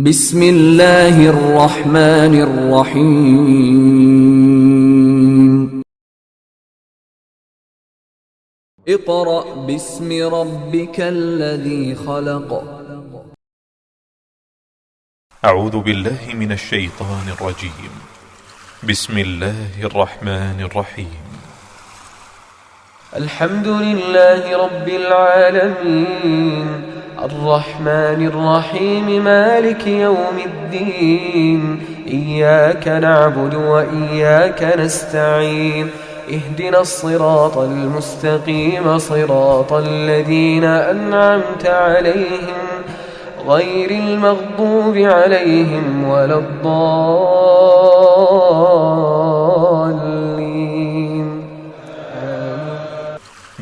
बिस्मिल्लाहिर रहमानिर रहीम। इक़रा बिस्मि रब्बिकल्लज़ी खलक़। أعوذ بالله من الشيطان الرجيم. بسم الله الرحمن الرحيم. الحمد لله رب العالمين الرحمن الرحيم مالك يوم الدين إياك نعبد وإياك نستعين اهدنا الصراط المستقيم صراط الذين أنعمت عليهم غير المغضوب عليهم ولا الضالين.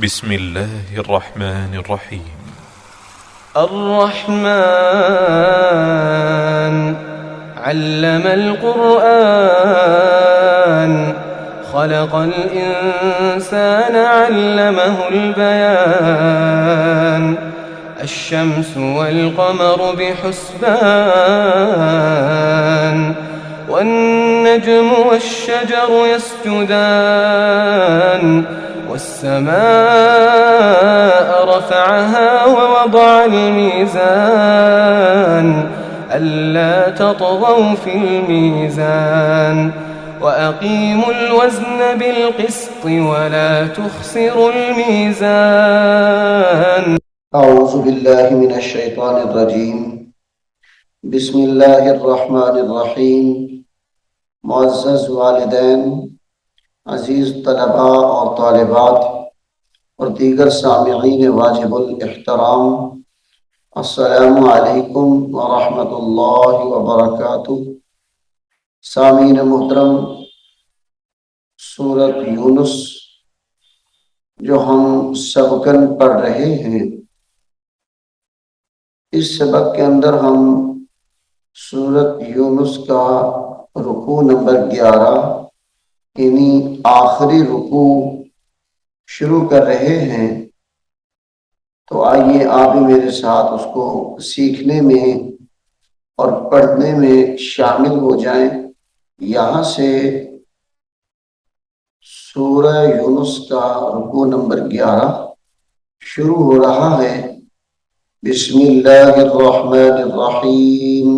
بسم الله الرحمن الرحيم. الرحمن علم القرآن خلق الإنسان علمه البيان الشمس والقمر بحسبان والنجم والشجر يسجدان والسماء رفعها ووضع الميزان ألا تطغوا في الميزان وأقيموا الوزن بالقسط ولا تخسروا الميزان. أعوذ بالله من الشيطان الرجيम. बिस्म बिस्मिल्लाहिर्रहमानिर्रहीम। मुअज़्ज़ज़ वालिदैन, अज़ीज़ तलबा और तालिबात और दीगर सामिईन वाजिबुल इहतराम, अस्सलामु अलैकुम व रहमतुल्लाहि व बरकातुहू। सामीन मुहतरम, सूरत यूनुस जो हम सबकन पढ़ रहे हैं, इस सबक के अंदर हम सूरत यूनुस का रुकू नंबर 11 यानी आखिरी रुकू शुरू कर रहे हैं। तो आइए आप भी मेरे साथ उसको सीखने में और पढ़ने में शामिल हो जाएं। यहाँ से सूरह यूनुस का रुकू नंबर 11 शुरू हो रहा है। बिस्मिल्लाहिर्रहमानिर्रहीम।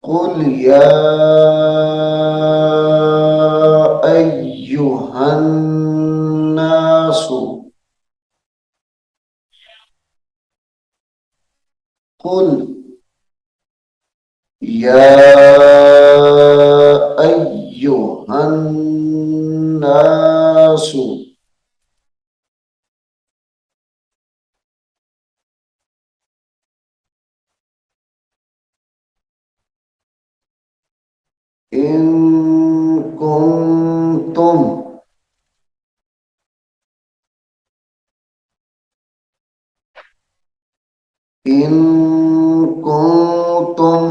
कुल या अय्युहन नासु। कुल या अय्युहन नासु। इन कुंतुम इन कुंतुम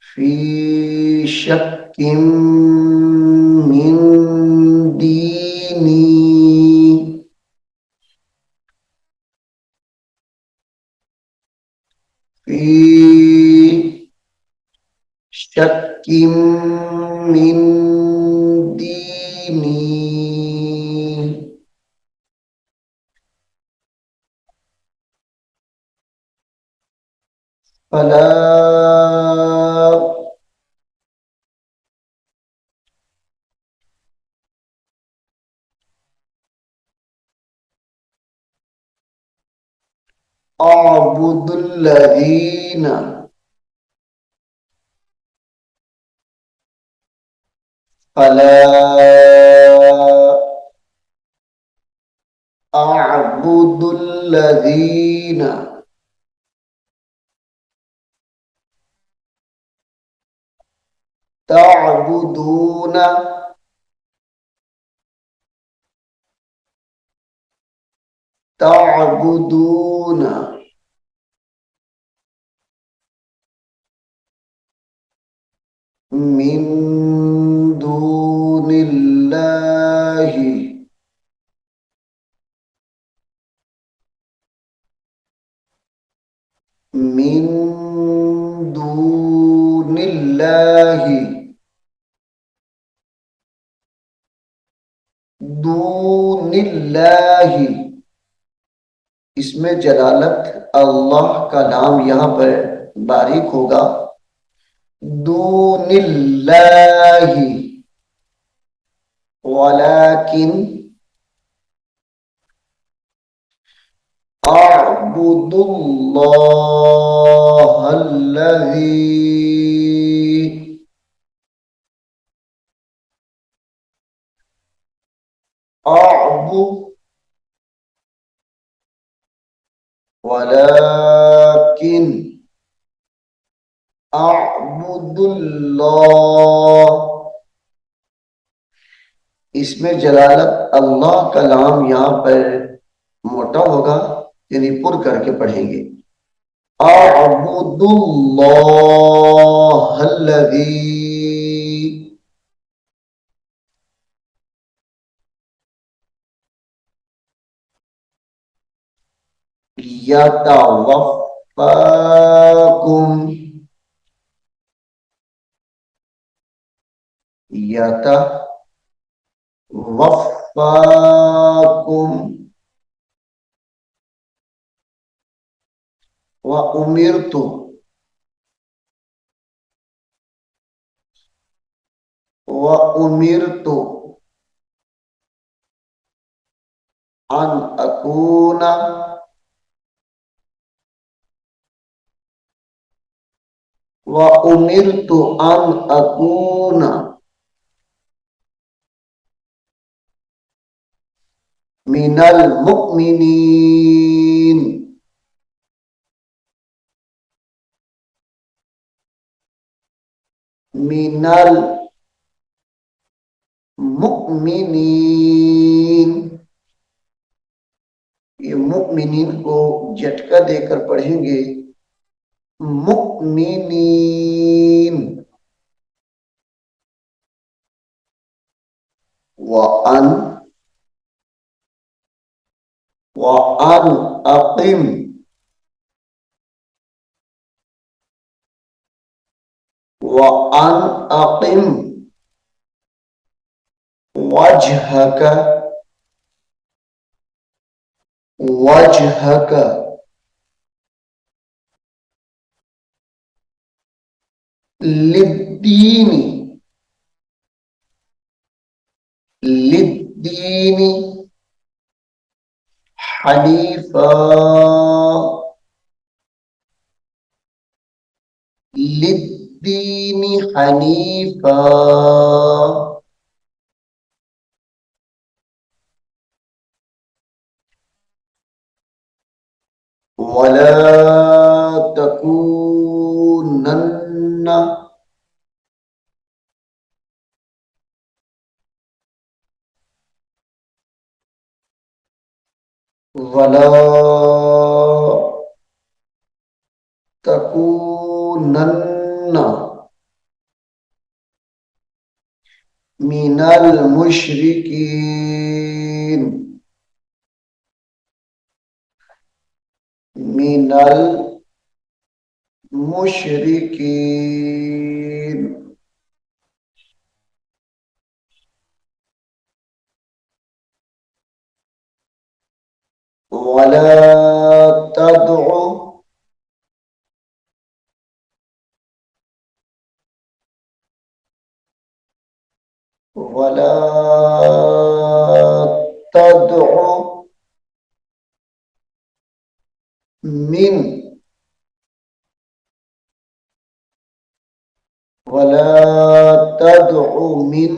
फी शक्किम मिन दीनी। फी शक्किम मिन दीनी। फला अअबुदुल्लज़ीन फला अअबुदुल्लज़ीन तअबुदून तअबुदून मिन दूनिल्लाह दूनिल्लाही, इसमें जलालत अल्लाह का नाम यहां पर बारीक होगा। दूनिल्लाही वलाकिन अअबु वलाकिन अअबुदुल्लाह, इसमें जलालत अल्लाह का नाम यहां पर मोटा होगा, यानी पुर करके पढ़ेंगे। अअबुदुल्लाहल्लज़ी यतवफ़्फ़ाकुम, यतवफ़्फ़ाकुम व उमिरतु व उमिरतु अन अकूना व उमिरतु अन अकूना मिनल मुमिनीन, मिनल मुमिनीन, ये मुमिनीन को झटका देकर पढ़ेंगे। मुमिनीन व अन अकिम व अन अकिम वजहक वजहक लिद्दीनी लिद्दीनी हनीफा लिद्दीनी हनीफा वला तकूनन्ना वला तकूनन्ना मिनल मुशरिकीन मिनल मुशरिकीन वला तदउ वला तदउ मिन वला तदउ मिन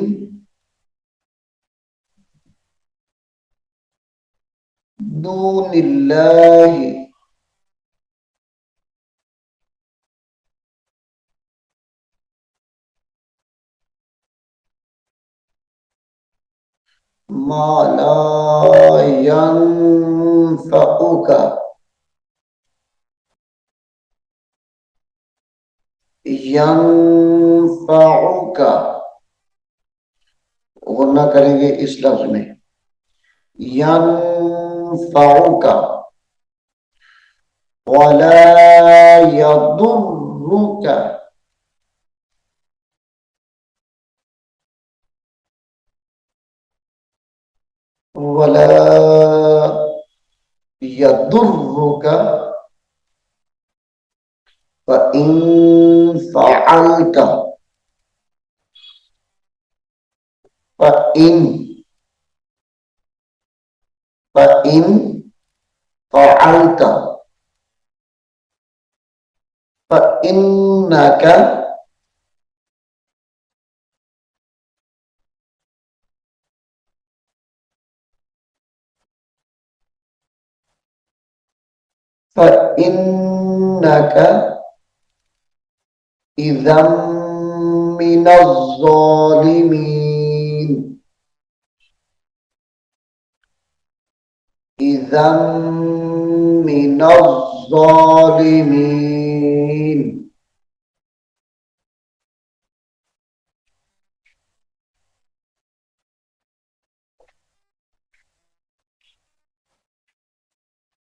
दूनिल्लाहि मा ला यंफउका यंफउका, गुन्ना करेंगे इस लफ्ज में। यंफउका वला यदुर्रुका वला यदुर्रुक फ़इन फ़अल्त फ़इन फ़इन फ़अल्त फ़इन्नक फ़इन्नक इज़म मिनज़्ज़ालिमीन इज़म मिनज़्ज़ालिमीन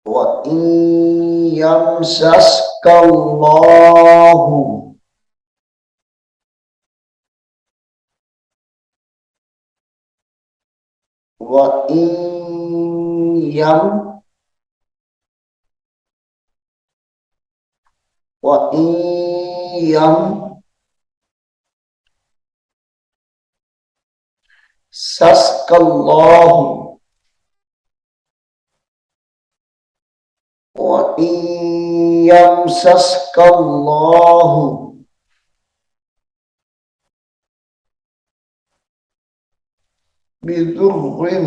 वइन यमसस्कल्लाहु वइन यम वइन यमसस्कल्लाहु वइन यमसस्कल्लाहु बिदुर्रिन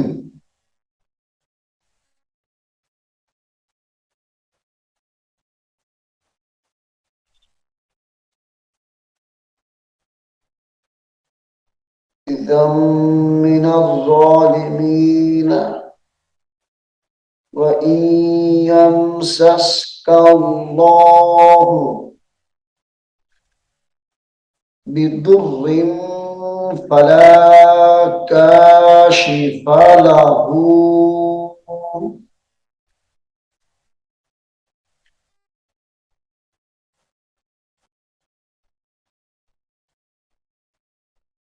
इज़म मिनज़्ज़ालिमीन वइन यमसस्कल्लाहु बिदुर्रिन फला काशिफ लहू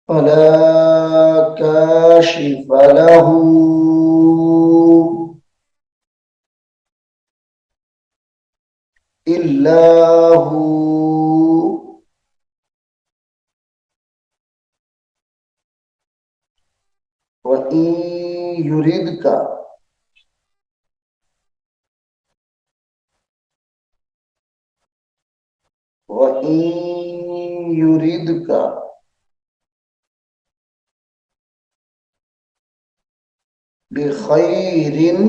फला काशिफ लहू इल्ला हू वइन युरिदका वइन युरिदका बिखैरिन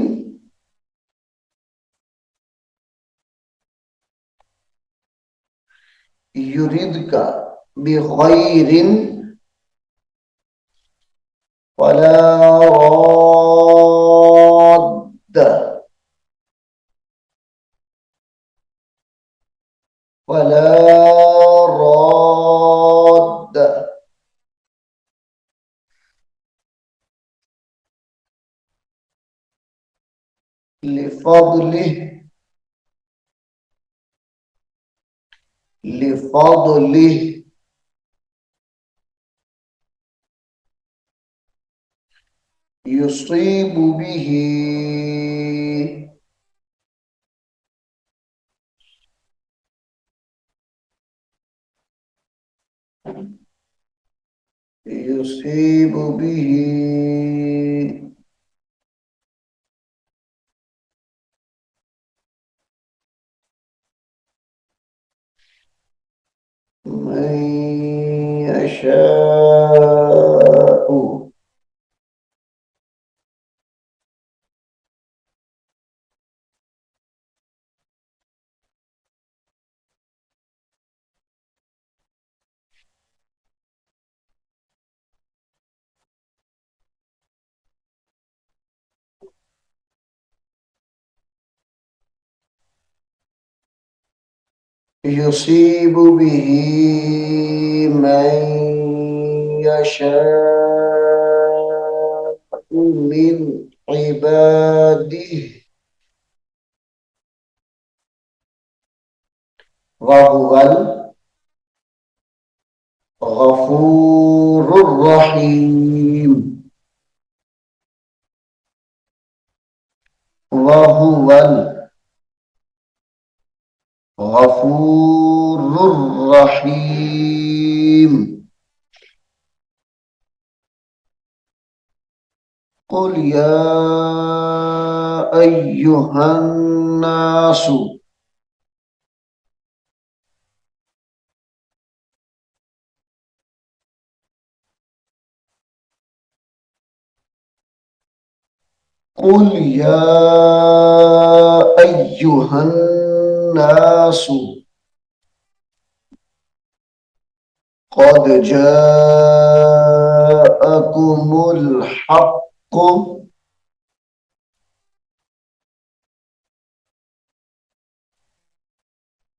युरिदका बिखैरिन फला रद्द फला रद्द लिफضله लिफضله युसीब बिही युसीब बिही मन यशाअ युसीब बिही मन यशाअ मिन इबादिही वहुवल गफूरुर रहीम। वहुवल गफूरुर रहीम। कुल या अय्युहन नासु कुल या अय्युहन नासु क़द जाअकुमुल हक़्क़ु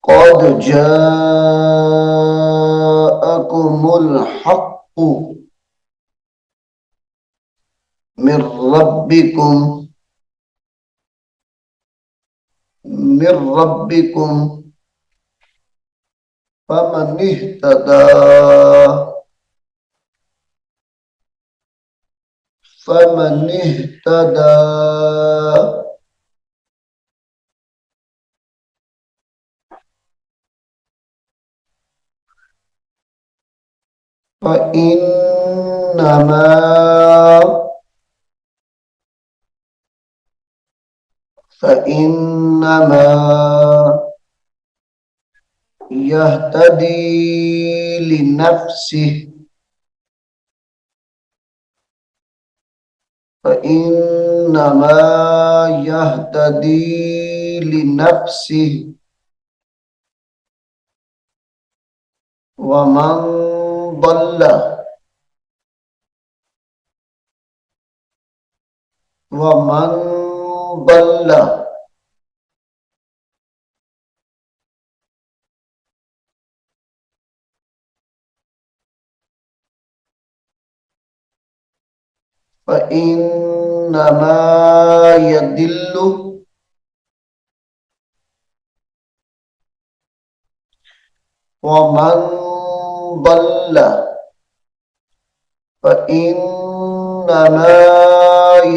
क़द जाअकुमुल हक़्क़ु मिर रब्बिकुम मिर रब्बिकुम फमन इह्तदा फमन इह्तदा फइन्नमा फइन्नमा यहतदी लिनफ्सिह फइन्नमा यहतदी लिनफ्सिह वमन ضل वमन ضل फइन्नमा यदिल्लु वमन ضل फइन्नमा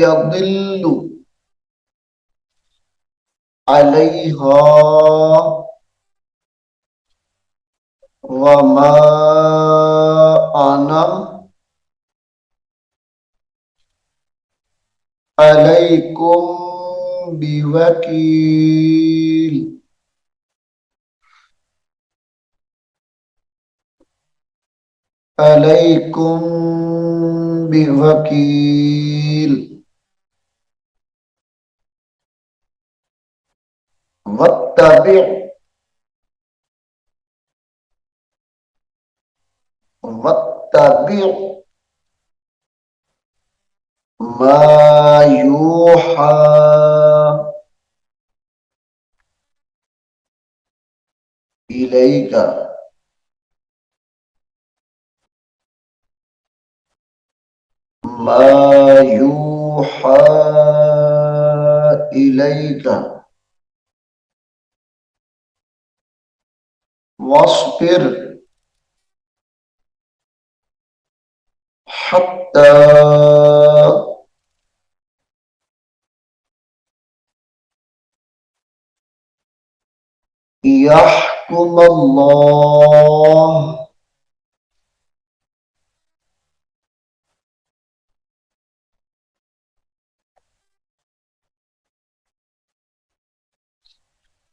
यदिल्लु अलैहा वमा अना अलैकुम बिवकील। अलैकुम बिवकील। वत्तबि वत्तबि मा यूहा इलैका मा यूहा इलैका वस्बिर हत्ता यहकुम अल्लाह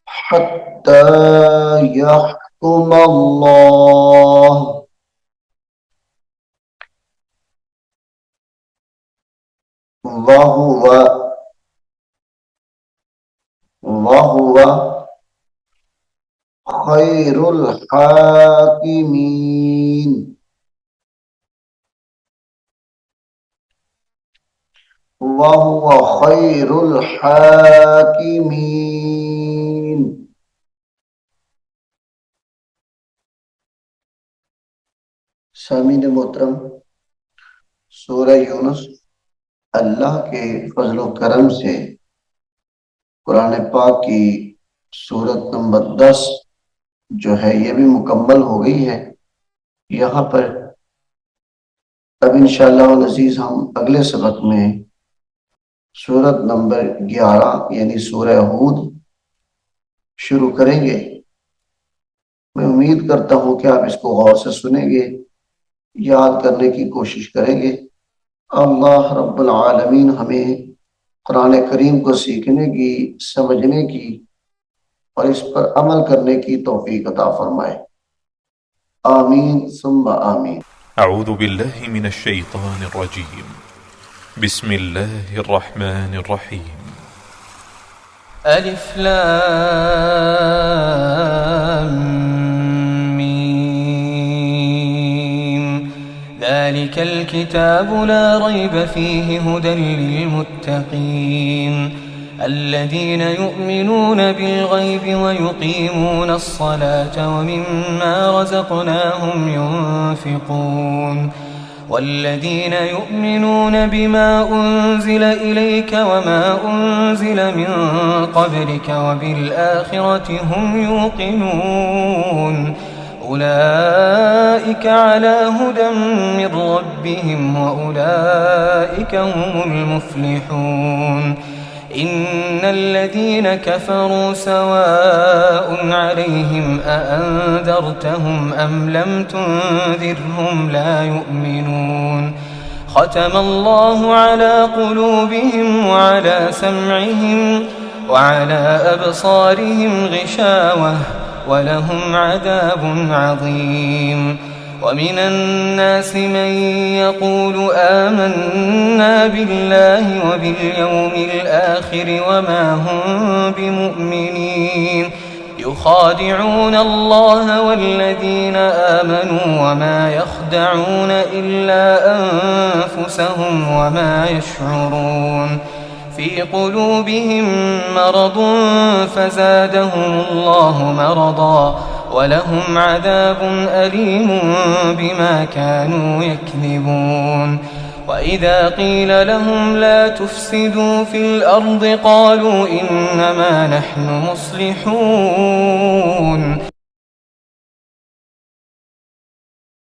हत्ता यहकुम अल्लाह वहुवा वहुवा खैरुल हाकिमीन। वहुवा खैरुल हाकिमीन। सामीन मोहतरम, सूरह यूनुस अल्लाह के फजल व करम से कुरान पाक की सूरत नंबर 10 जो है ये भी मुकम्मल हो गई है। यहाँ पर अब इंशाअल्लाह अज़ीज हम अगले सबक में सूरत नंबर 11 यानी सूरह हूद शुरू करेंगे। मैं उम्मीद करता हूं कि आप इसको गौर से सुनेंगे, याद करने की कोशिश करेंगे। अल्लाह रब्बुल आलमीन हमें कुरान करीम को सीखने की, समझने की और इस पर अमल करने की तौफीक अता फरमाए। आमीन सुम्मा आमीन। أعوذ بالله من الشيطان الرجيم بسم الله الرحمن الرحيم ألف لام ميم ذلك الكتاب لا ريب فيه هدى للمتقين الذين يؤمنون بالغيب ويقيمون الصلاة ومما رزقناهم ينفقون والذين يؤمنون بما أنزل إليك وما أنزل من قبلك وبالآخرة هم يوقنون أولئك على هدى من ربهم وأولئك هم المفلحون إن الذين كفروا سواء عليهم أأنذرتهم أم لم تنذرهم لا يؤمنون ختم الله على قلوبهم وعلى سمعهم وعلى أبصارهم غشاوة ولهم عذاب عظيم ومن الناس من يقول آمنا بالله وباليوم الآخر وما هم بمؤمنين يخادعون الله والذين آمنوا وما يخدعون إلا أنفسهم وما يشعرون في قلوبهم مرض فزادهم الله مرضا ولهم عذاب أليم بما كانوا يكذبون وإذا قيل لهم لا تفسدوا في الأرض قالوا إنما نحن مصلحون